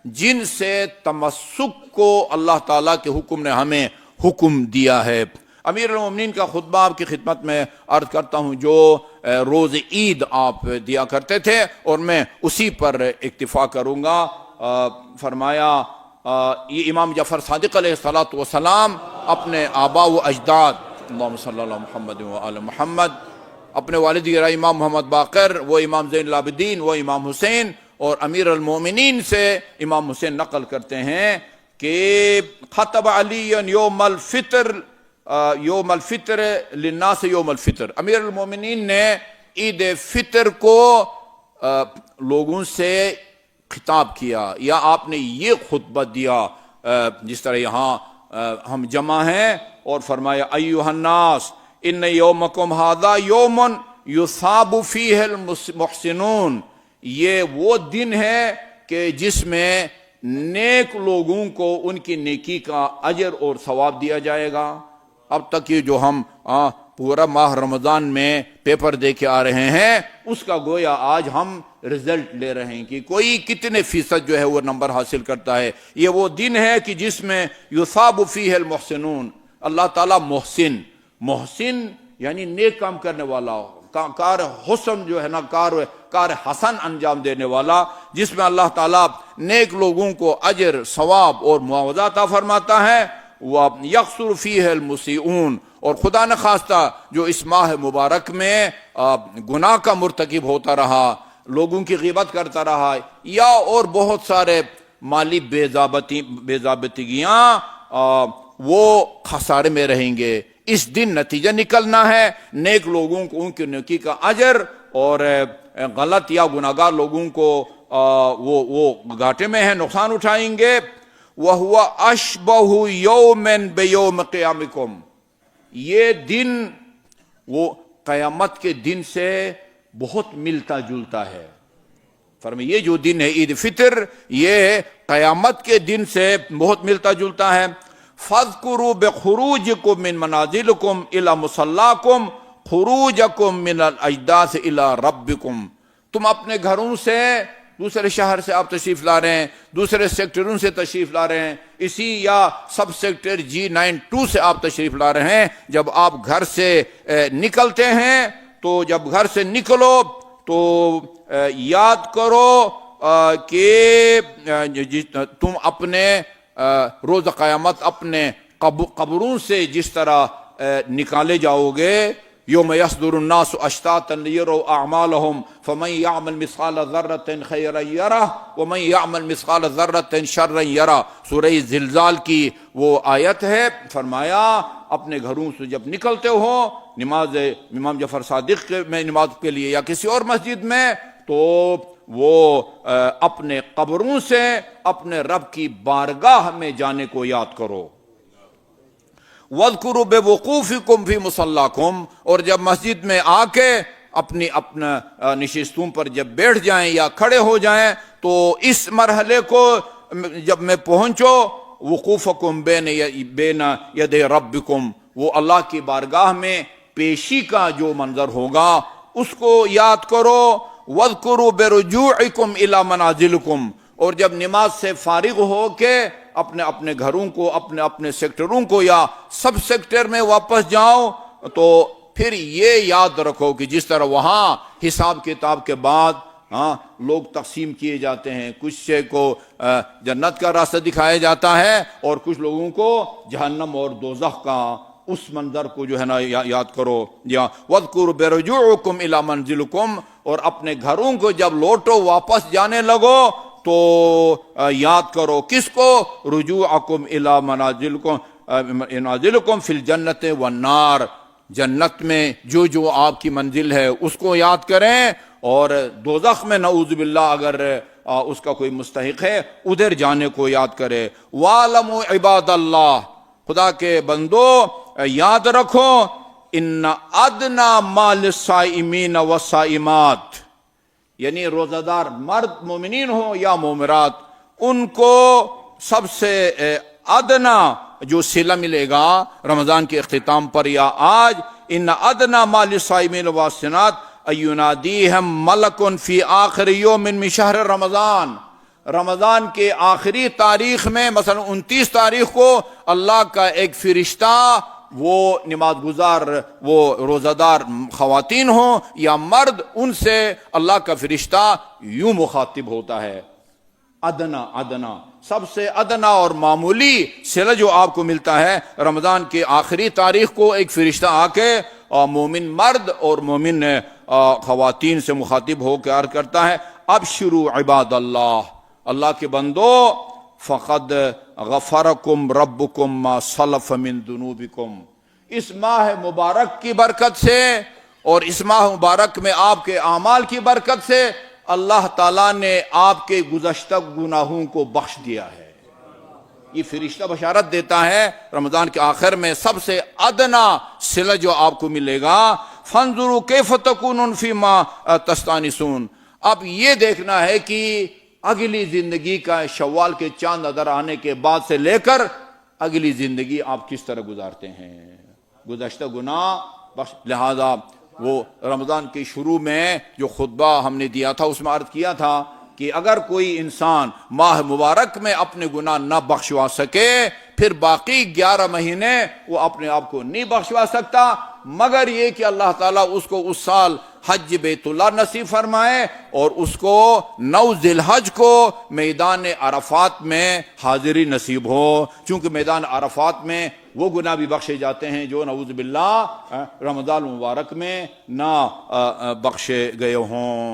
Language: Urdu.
جن سے تمسک کو اللہ تعالیٰ کے حکم نے ہمیں حکم دیا ہے۔ امیر المومنین کا خطبہ آپ کی خدمت میں عرض کرتا ہوں جو روز عید آپ دیا کرتے تھے، اور میں اسی پر اکتفا کروں گا۔ فرمایا یہ امام جعفر صادق علیہ السلام اپنے آباء و اجداد، اللہم صلی اللہ محمد و آل محمد، اپنے والد گرامی امام محمد باقر، وہ امام زین العابدین، وہ امام حسین، اور امیر المومنین سے امام حسین نقل کرتے ہیں کہ خطب علی یوم الفطر للناس یوم الفطر، امیر المومنین نے عید فطر کو لوگوں سے خطاب کیا، یا آپ نے یہ خطبہ دیا جس طرح یہاں ہم جمع ہیں، اور فرمایا ایھا الناس ان یومکم ھذا یوم یثاب فیہ المحسنون، یہ وہ دن ہے کہ جس میں نیک لوگوں کو ان کی نیکی کا اجر اور ثواب دیا جائے گا۔ اب تک یہ جو ہم پورا ماہ رمضان میں پیپر دے کے آ رہے ہیں، اس کا گویا آج ہم رزلٹ لے رہے ہیں کہ کوئی کتنے فیصد جو ہے وہ نمبر حاصل کرتا ہے۔ یہ وہ دن ہے کہ جس میں یثاب فیہ المحسنون، اللہ تعالیٰ محسن یعنی نیک کام کرنے والا، کار حسن جو ہے نا، کار حسن انجام دینے والا، جس میں اللہ تعالیٰ نیک لوگوں کو اجر، ثواب اور معاوضہ عطا فرماتا ہے۔ وَيَغْفِرُ فِيهِ الْمُسِيئُونَ، اور خدا نخواستہ جو اس ماہ مبارک میں گناہ کا مرتکب ہوتا رہا، لوگوں کی غیبت کرتا رہا، یا اور بہت سارے مالی بے ضابطگیاں، وہ خسارے میں رہیں گے۔ اس دن نتیجہ نکلنا ہے، نیک لوگوں کو ان کی نیکی کا اجر، اور غلط یا گناہگار لوگوں کو وہ گھاٹے میں ہیں، نقصان اٹھائیں گے۔ وَهُوَ أَشْبَهُ يَوْمٍ بِيَوْمِ قِيَامِكُمْ، یہ دن وہ قیامت کے دن سے بہت ملتا جلتا ہے۔ فرمائے یہ جو دن ہے عید فطر، یہ قیامت کے دن سے بہت ملتا جلتا ہے۔ فَاذْكُرُوا بِخُرُوجِكُم مِّن مَنَازِلِكُمْ إِلَىٰ مُصَلَّاكُمْ خُرُوجَكُم مِّنَ الْأَجْدَاثِ إِلَىٰ رَبِّكُمْ، تم اپنے گھروں سے، دوسرے شہر سے آپ تشریف لا رہے ہیں، دوسرے سیکٹروں سے تشریف لا رہے ہیں، اسی یا سب سیکٹر G92 سے آپ تشریف لا رہے ہیں، جب آپ گھر سے نکلتے ہیں تو جب گھر سے نکلو تو یاد کرو کہ تم اپنے روز قیامت اپنے قبروں سے جس طرح نکالے جاؤ گے۔ یوم یصدر الناس اشتاتا لیروا اعمالهم فمن یعمل مثقال ذرۃ خیرا یرہ ومن یعمل مثقال ذرۃ شرا یرہ، سورہ زلزال کی وہ آیت ہے۔ فرمایا اپنے گھروں سے جب نکلتے ہو نماز امام جعفر صادق میں نماز کے لیے یا کسی اور مسجد میں، تو وہ اپنے قبروں سے اپنے رب کی بارگاہ میں جانے کو یاد کرو۔ وَاذْكُرُوا بِوُقُوفِكُمْ فِي مُصَلَّاكُمْ، اور جب مسجد میں آ کے اپنا نشستوں پر جب بیٹھ جائیں یا کھڑے ہو جائیں، تو اس مرحلے کو جب میں پہنچو، وقوفکم بین یدی ربکم، وہ اللہ کی بارگاہ میں پیشی کا جو منظر ہوگا اس کو یاد کرو۔ وَاذْكُرُوا بِرُجُوعِكُمْ إِلَىٰ مَنَازِلِكُمْ، اور جب نماز سے فارغ ہو کے اپنے گھروں کو، اپنے سیکٹروں کو یا سب سیکٹر میں واپس جاؤ، تو پھر یہ یاد رکھو کہ جس طرح وہاں حساب کتاب کے بعد لوگ تقسیم کیے جاتے ہیں، کچھ کو جنت کا راستہ دکھایا جاتا ہے اور کچھ لوگوں کو جہنم اور دوزخ کا، اس منظر کو جو ہے نا یاد کرو۔ یا وَاذْكُرُوا بِرُجُوعِكُمْ إِلَىٰ مَنْزِلِكُمْ، اور اپنے گھروں کو جب لوٹو، واپس جانے لگو، تو یاد کرو کس کو؟ رجوعکم الی منازلکم فی الجنت والنار، جنت میں جو آپ کی منزل ہے اس کو یاد کریں، اور دوزخ میں نعوذ باللہ اگر اس کا کوئی مستحق ہے ادھر جانے کو یاد کرے۔ وَاعْلَمُوا عِبَادَ اللَّهِ، خدا کے بندو یاد رکھو، ان ادنیٰ مَا لِلصَّائِمِينَ وَالصَّائِمَاتِ، یعنی روزہ دار مرد مومنین ہوں یا مومرات، ان کو سب سے ادنا جو صلہ ملے گا رمضان کے اختتام پر یا آج، ان ادنا ما للصائمین والصائمات ان ینادیہم ملک فی آخر یوم من شہر رمضان، رمضان کے آخری تاریخ میں مثلا 29 تاریخ کو اللہ کا ایک فرشتہ وہ نماز گزار وہ روزہ دار خواتین ہوں یا مرد ان سے اللہ کا فرشتہ یوں مخاطب ہوتا ہے، ادنا سب سے ادنا اور معمولی صلہ جو آپ کو ملتا ہے رمضان کے آخری تاریخ کو ایک فرشتہ آ کے مومن مرد اور مومن خواتین سے مخاطب ہو کے عرض کرتا ہے، ابشروا عباد اللہ کے بندو، فقد غفرکم ربکم ما سلف من ذنوبکم، اس ماہ مبارک کی برکت سے اور اس ماہ مبارک میں آپ کے اعمال کی برکت سے اللہ تعالیٰ نے آپ کے گزشتہ گناہوں کو بخش دیا ہے۔ یہ فرشتہ بشارت دیتا ہے رمضان کے آخر میں سب سے ادنا صلہ جو آپ کو ملے گا، فانظروا کیف تکونون فیما تستانسون، اب یہ دیکھنا ہے کہ اگلی زندگی کا شوال کے چاند نظر آنے کے بعد سے لے کر اگلی زندگی آپ کس طرح گزارتے ہیں، گزشتہ گناہ بخش۔ لہذا وہ رمضان کے شروع میں جو خطبہ ہم نے دیا تھا اس میں عرض کیا تھا کہ اگر کوئی انسان ماہ مبارک میں اپنے گناہ نہ بخشوا سکے پھر باقی 11 مہینے وہ اپنے آپ کو نہیں بخشوا سکتا، مگر یہ کہ اللہ تعالیٰ اس کو اس سال حج بیت اللہ نصیب فرمائے اور اس کو 9 ذی الحج کو میدان عرفات میں حاضری نصیب ہو، چونکہ میدان عرفات میں وہ گناہ بھی بخشے جاتے ہیں جو نعوذ باللہ رمضان مبارک میں نہ بخشے گئے ہوں۔